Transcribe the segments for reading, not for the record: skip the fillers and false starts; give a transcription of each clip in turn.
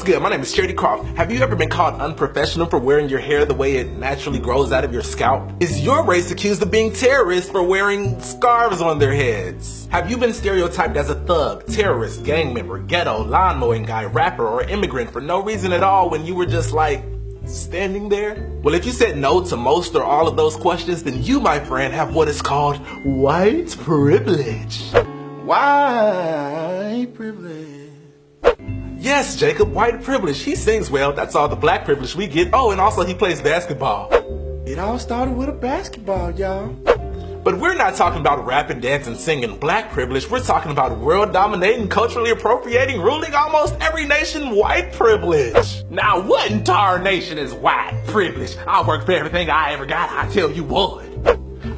good? My name is Charity Croft. Have you ever been called unprofessional for wearing your hair the way it naturally grows out of your scalp? Is your race accused of being terrorists for wearing scarves on their heads? Have you been stereotyped as a thug, terrorist, gang member, ghetto, lawn mowing guy, rapper, or immigrant for no reason at all when you were just like, standing there? Well, if you said no to most or all of those questions, then you, my friend, have what is called white privilege. White privilege. Yes, Jacob, white privilege. He sings well. That's all the black privilege we get. Oh, and also he plays basketball. It all started with a basketball, y'all. But we're not talking about rapping, dancing, singing black privilege. We're talking about world dominating, culturally appropriating, ruling almost every nation white privilege. Now, what entire nation is white privilege? I'll work for everything I ever got. I tell you what.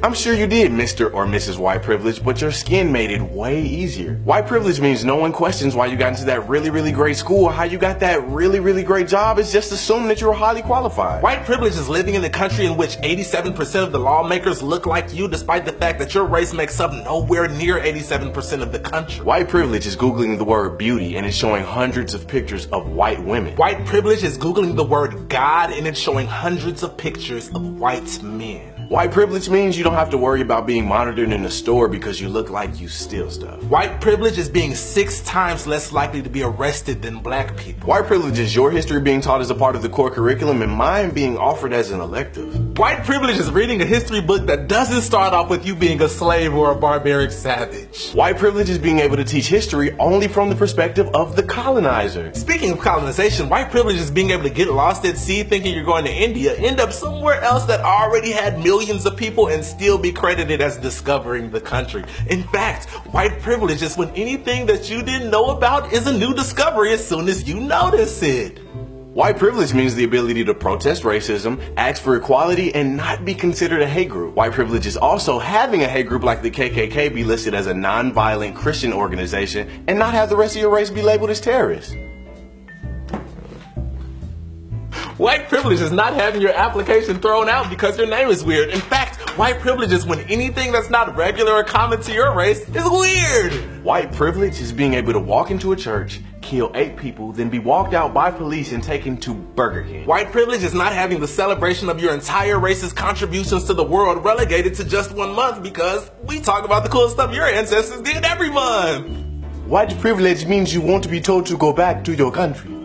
I'm sure you did, Mr. or Mrs. White Privilege, but your skin made it way easier. White privilege means no one questions why you got into that really great school or how you got that really great job. It's just assumed that you're highly qualified. White privilege is living in a country in which 87% of the lawmakers look like you, despite the fact that your race makes up nowhere near 87% of the country. White privilege is Googling the word beauty and it's showing hundreds of pictures of white women. White privilege is Googling the word God and it's showing hundreds of pictures of white men. White privilege means you don't have to worry about being monitored in the store because you look like you steal stuff. White privilege is being 6 times less likely to be arrested than black people. White privilege is your history being taught as a part of the core curriculum and mine being offered as an elective. White privilege is reading a history book that doesn't start off with you being a slave or a barbaric savage. White privilege is being able to teach history only from the perspective of the colonizer. Speaking of colonization, white privilege is being able to get lost at sea thinking you're going to India, end up somewhere else that already had millions of people and still be credited as discovering the country. In fact, white privilege is when anything that you didn't know about is a new discovery as soon as you notice it. White privilege means the ability to protest racism, ask for equality, and not be considered a hate group. White privilege is also having a hate group like the KKK be listed as a non-violent Christian organization and not have the rest of your race be labeled as terrorists. White privilege is not having your application thrown out because your name is weird. In fact, white privilege is when anything that's not regular or common to your race is weird. White privilege is being able to walk into a church, kill 8 people, then be walked out by police and taken to Burger King. White privilege is not having the celebration of your entire race's contributions to the world relegated to just 1 month because we talk about the cool stuff your ancestors did every month. White privilege means you want to be told to go back to your country.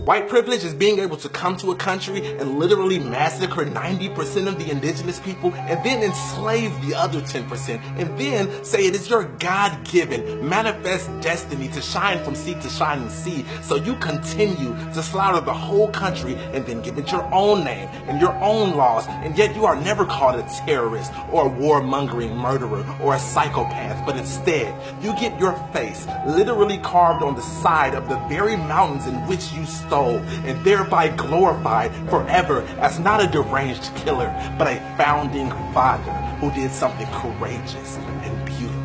White privilege is being able to come to a country and literally massacre 90% of the indigenous people and then enslave the other 10% and then say it is your God-given manifest destiny to shine from sea to shining sea. So you continue to slaughter the whole country and then give it your own name and your own laws, and yet you are never called a terrorist or a warmongering murderer or a psychopath, but instead you get your face literally carved on the side of the very mountains in which you stole, and thereby glorified forever as not a deranged killer, but a founding father who did something courageous and beautiful.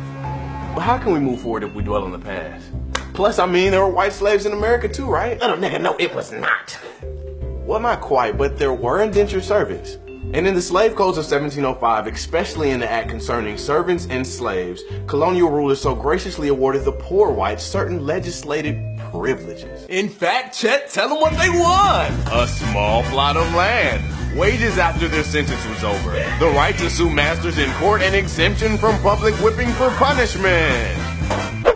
But how can we move forward if we dwell on the past? Plus, I mean, there were white slaves in America too, right? Little nigga, no, it was not. Well, not quite, but there were indentured servants. And in the slave codes of 1705, especially in the act concerning servants and slaves, colonial rulers so graciously awarded the poor whites certain legislated privileges. In fact, Chet, tell them what they won. A small plot of land, wages after their sentence was over, the right to sue masters in court, and exemption from public whipping for punishment.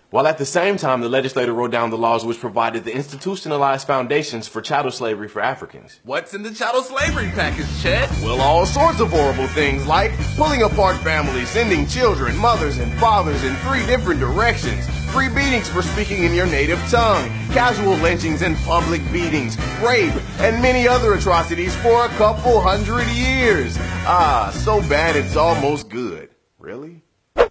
While at the same time, the legislator wrote down the laws which provided the institutionalized foundations for chattel slavery for Africans. What's in the chattel slavery package, Chet? Well, all sorts of horrible things like pulling apart families, sending children, mothers, and fathers in 3 different directions, free beatings for speaking in your native tongue, casual lynchings and public beatings, rape, and many other atrocities for a couple 100 years. Ah, so bad it's almost good. Really?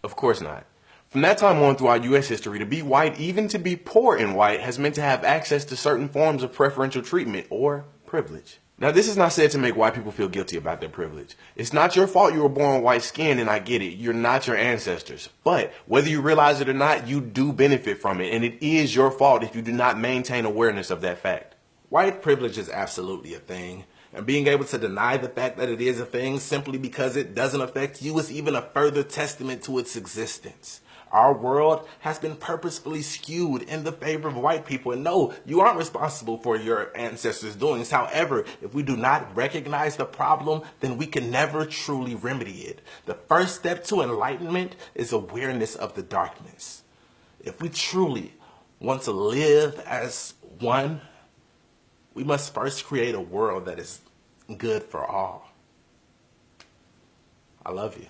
Of course not. From that time on throughout U.S. history, to be white, even to be poor and white, has meant to have access to certain forms of preferential treatment or privilege. Now, this is not said to make white people feel guilty about their privilege. It's not your fault you were born with white skin, and I get it. You're not your ancestors. But whether you realize it or not, you do benefit from it, and it is your fault if you do not maintain awareness of that fact. White privilege is absolutely a thing. And being able to deny the fact that it is a thing simply because it doesn't affect you is even a further testament to its existence. Our world has been purposefully skewed in the favor of white people. And no, you aren't responsible for your ancestors' doings. However, if we do not recognize the problem, then we can never truly remedy it. The first step to enlightenment is awareness of the darkness. If we truly want to live as one, we must first create a world that is good for all. I love you.